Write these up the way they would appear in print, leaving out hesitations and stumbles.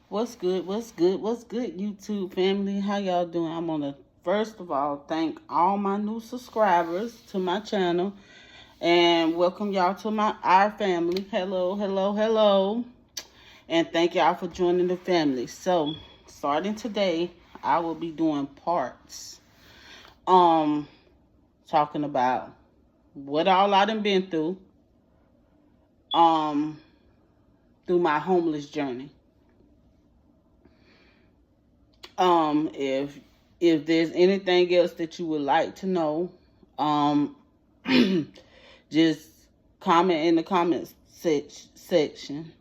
What's good? What's good? What's good, YouTube family? How y'all doing? I'm gonna first of all thank all my new subscribers to my channel and welcome y'all to our family. Hello, hello, hello. And thank y'all for joining the family. So, starting today, I will be doing parts. Um, Talking about what all I done been um, through my homeless journey. If there's anything else that you would like to know, um, just comment in the comments section.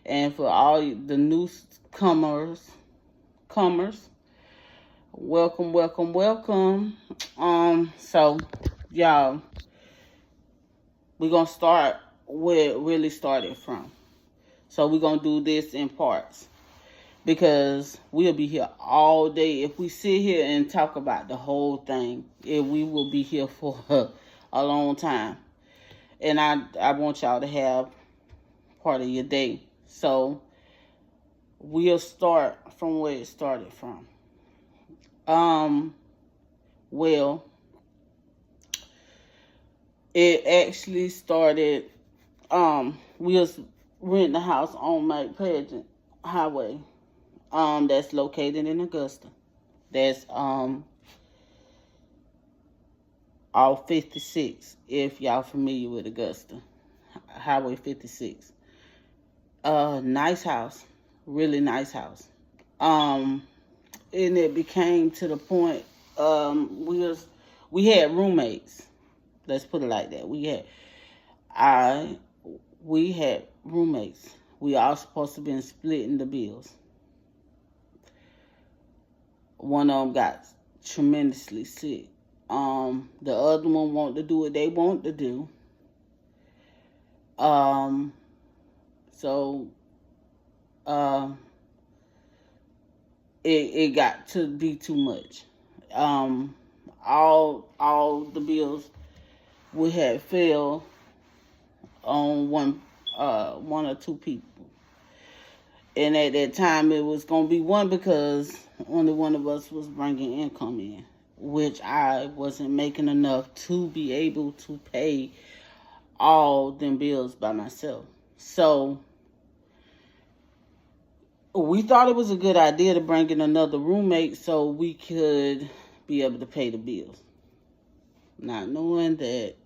And for all the comers, welcome, welcome, welcome. So y'all, we're gonna start where it really started from. So we're gonna do this in parts, because we'll be here all day. If we sit here and talk about the whole thing, we will be here for a long time. And I want y'all to have part of your day. So we'll start from where it started from. Well, it actually started, we was renting a house on Mike Pageant Highway. That's located in Augusta. That's off 56, if y'all familiar with Augusta. Highway 56. Nice house. Really nice house. And it became to the point, we had roommates. Let's put it like that. We had roommates. We all supposed to been splitting the bills. One of them got tremendously sick. The other one wanted to do what they want to do. So it got to be too much. All the bills we had fell on one or two people. And at that time, it was going to be one, because only one of us was bringing income in, which I wasn't making enough to be able to pay all them bills by myself. So we thought it was a good idea to bring in another roommate so we could be able to pay the bills. Not knowing that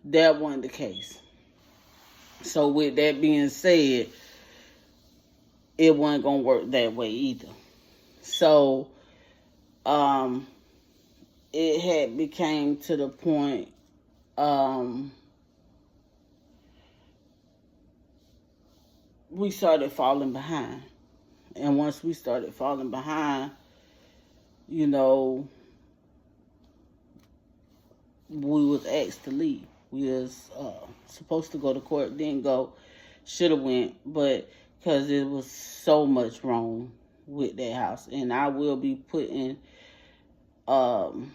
that wasn't the case. So with that being said, it wasn't going to work that way either. So it had became to the point, we started falling behind. And once we started falling behind, we was asked to leave. We was supposed to go to court, didn't go, should have went, but because there was so much wrong with that house. And I will be putting, I'm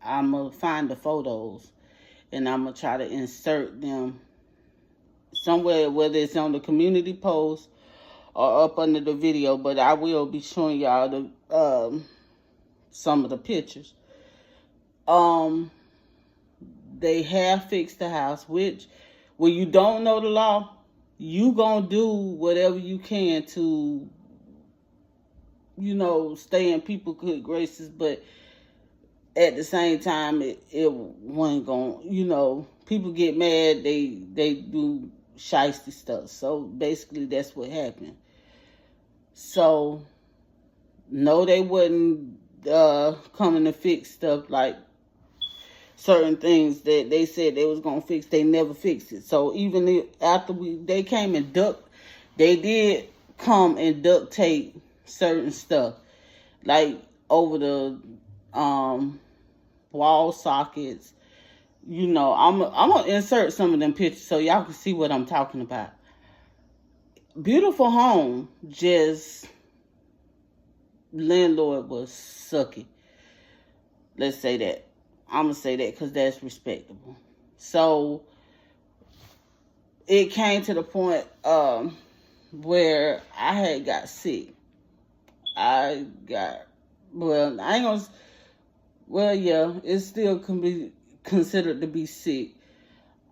going to find the photos, and I'm going to try to insert them somewhere, whether it's on the community post or up under the video, but I will be showing y'all the some of the pictures. They have fixed the house, which, when you don't know the law, you gonna do whatever you can to, stay in people's good graces, but at the same time, it wasn't gonna, people get mad, they do shiesty stuff. So basically that's what happened. So no, they wouldn't coming to fix stuff like certain things that they said they was gonna fix. They never fixed it. So even after they came and they did come and duct tape certain stuff, like over the wall sockets. I'm gonna insert some of them pictures so y'all can see what I'm talking about. Beautiful home, just landlord was sucky. Let's say that. I'm gonna say that because that's respectable. So it came to the point where I had got sick. I got, well, I ain't gonna, well, yeah, it still can be considered to be sick.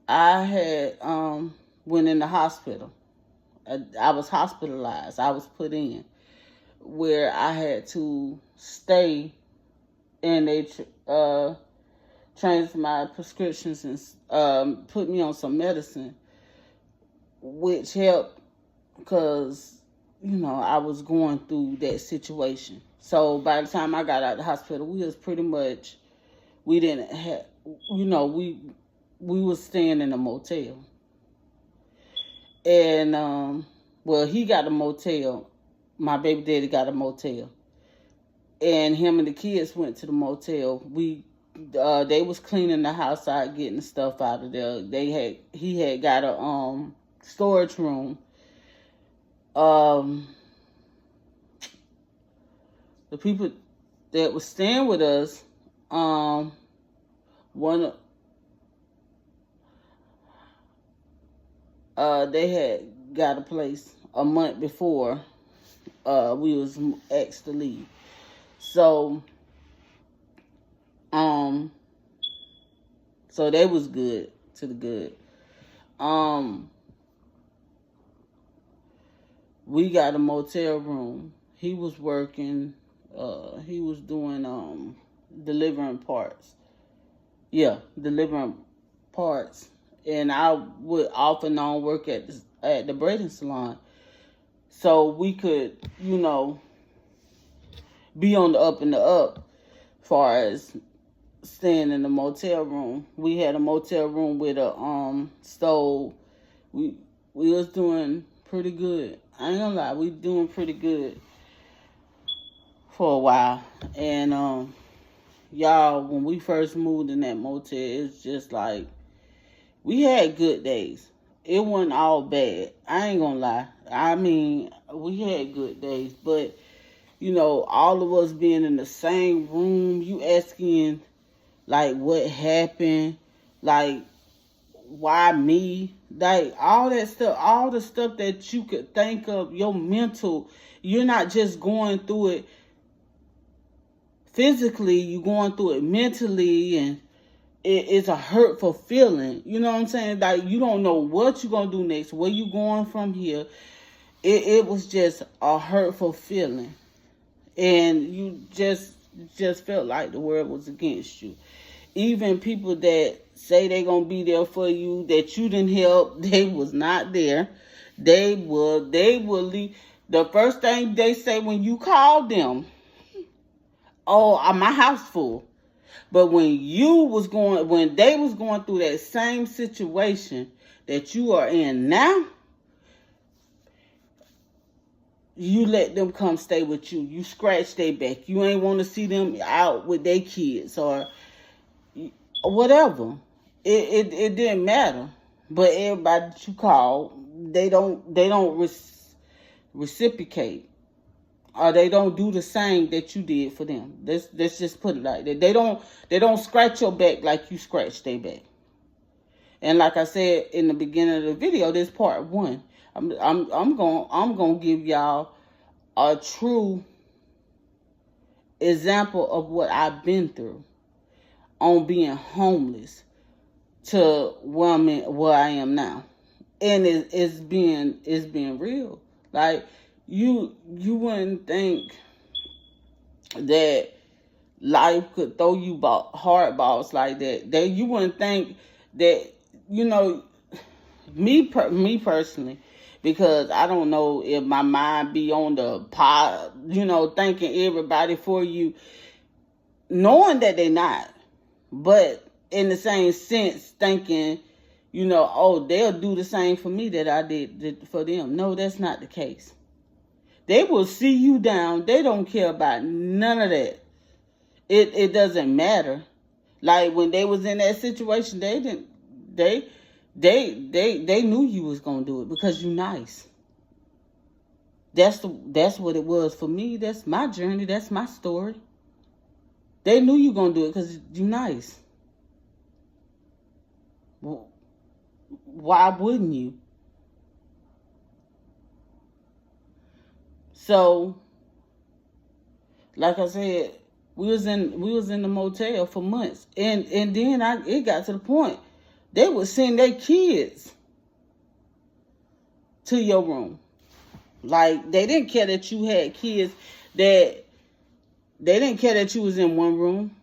I had went in the hospital. I was hospitalized. I was put in where I had to stay, and they changed my prescriptions and put me on some medicine, which helped because I was going through that situation. So by the time I got out of the hospital, we was pretty much, we didn't have, we was staying in a motel. And well, he got a motel. My baby daddy got a motel, and him and the kids went to the motel. They was cleaning the house out, getting the stuff out of there. He had got a storage room. The people that was staying with us, they had got a place a month before we was asked to leave. So so they was good to the good. We got a motel room. He was working. He was doing delivering parts. Yeah, delivering parts. And I would off and on work at the braiding salon, so we could, be on the up and the up, far as staying in the motel room. We had a motel room with a stove. We was doing pretty good. I ain't gonna lie, we doing pretty good for a while. And y'all, when we first moved in that motel, it's just like, we had good days. It wasn't all bad. I ain't gonna lie. I mean, we had good days, but all of us being in the same room, you asking like what happened, like why me, like all that stuff, all the stuff that you could think of, your mental, you're not just going through it physically, you're going through it mentally, and it's a hurtful feeling. You know what I'm saying? Like, you don't know what you're going to do next, where you going from here. It was just a hurtful feeling. And you just felt like the world was against you. Even people that say they going to be there for you, that you didn't help, they was not there. They will leave. The first thing they say when you call them, oh, my house full. But when they was going through that same situation that you are in now, you let them come stay with you. You scratch their back. You ain't want to see them out with their kids or whatever. It didn't matter. But everybody that you call, they don't reciprocate. Or they don't do the same that you did for them. Let's just put it like that. They don't scratch your back like you scratched their back. And like I said in the beginning of the video, this part 1. I'm gonna give y'all a true example of what I've been through on being homeless to where I am now. And it's being real. Like, you wouldn't think that life could throw you hard balls like that. That you wouldn't think that, me personally, because I don't know if my mind be on the pod, thinking everybody for you, knowing that they're not, but in the same sense thinking, oh, they'll do the same for me that I did for them. No, that's not the case. They will see you down. They don't care about none of that. It doesn't matter. Like when they was in that situation, they knew you was gonna do it because you nice. That's what it was for me. That's my journey. That's my story. They knew you gonna do it because you nice. Why wouldn't you? So, like I said, we was in the motel for months, and then it got to the point they would send their kids to your room. Like, they didn't care that you had kids, that they didn't care that you was in one room.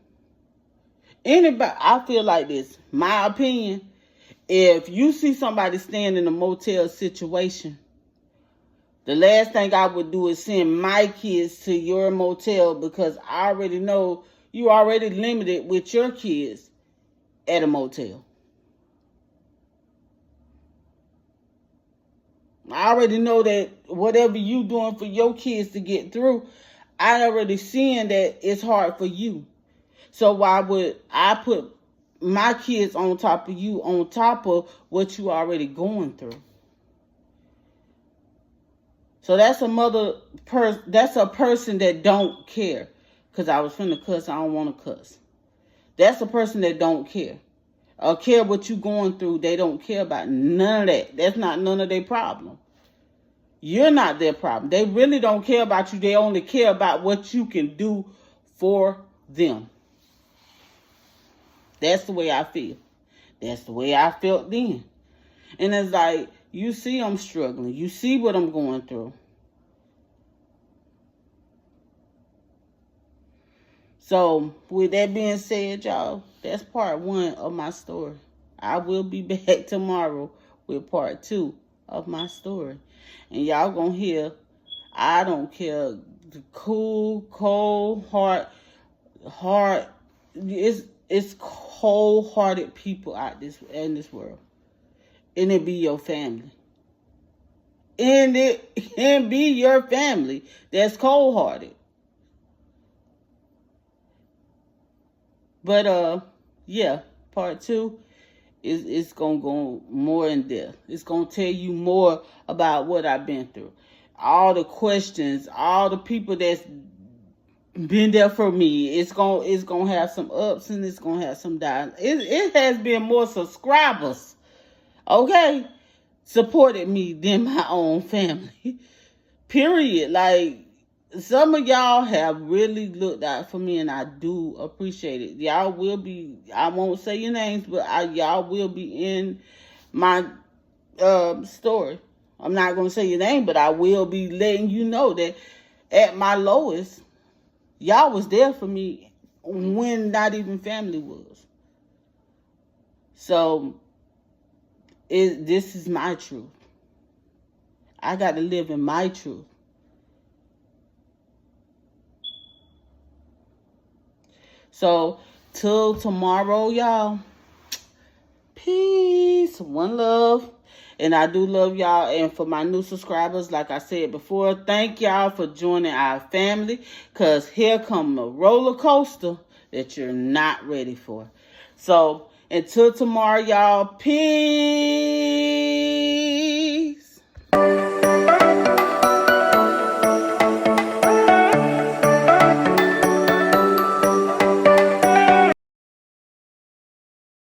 Anybody, I feel like this, my opinion, if you see somebody staying in a motel situation, the last thing I would do is send my kids to your motel, because I already know you already limited with your kids at a motel. I already know that whatever you doing for your kids to get through, I already seeing that it's hard for you. So why would I put my kids on top of you, on top of what you already going through? So that's that's a person that don't care. Because I was finna cuss, I don't want to cuss. That's a person that don't care. Or care what you going through. They don't care about none of that. That's not none of their problem. You're not their problem. They really don't care about you. They only care about what you can do for them. That's the way I feel. That's the way I felt then. And it's like, you see I'm struggling. You see what I'm going through. So, with that being said, y'all, that's part 1 of my story. I will be back tomorrow with part 2 of my story. And y'all gonna hear, I don't care, the cool, cold, hard, it's cold-hearted people out in this world. And it be your family. And it can be your family that's cold-hearted. But yeah, part 2 is gonna go more in depth. It's gonna tell you more about what I've been through. All the questions, all the people that's been there for me. It's gonna have some ups and it's gonna have some downs. It has been more subscribers, okay, supported me than my own family. Period. Like, some of y'all have really looked out for me, and I do appreciate it. Y'all will be, I won't say your names, but y'all will be in my story. I'm not going to say your name, but I will be letting you know that at my lowest, y'all was there for me when not even family was. So, this is my truth. I got to live in my truth. So, till tomorrow, y'all. Peace. One love. And I do love y'all. And for my new subscribers, like I said before, thank y'all for joining our family. Because here come a roller coaster that you're not ready for. So, until tomorrow, y'all. Peace.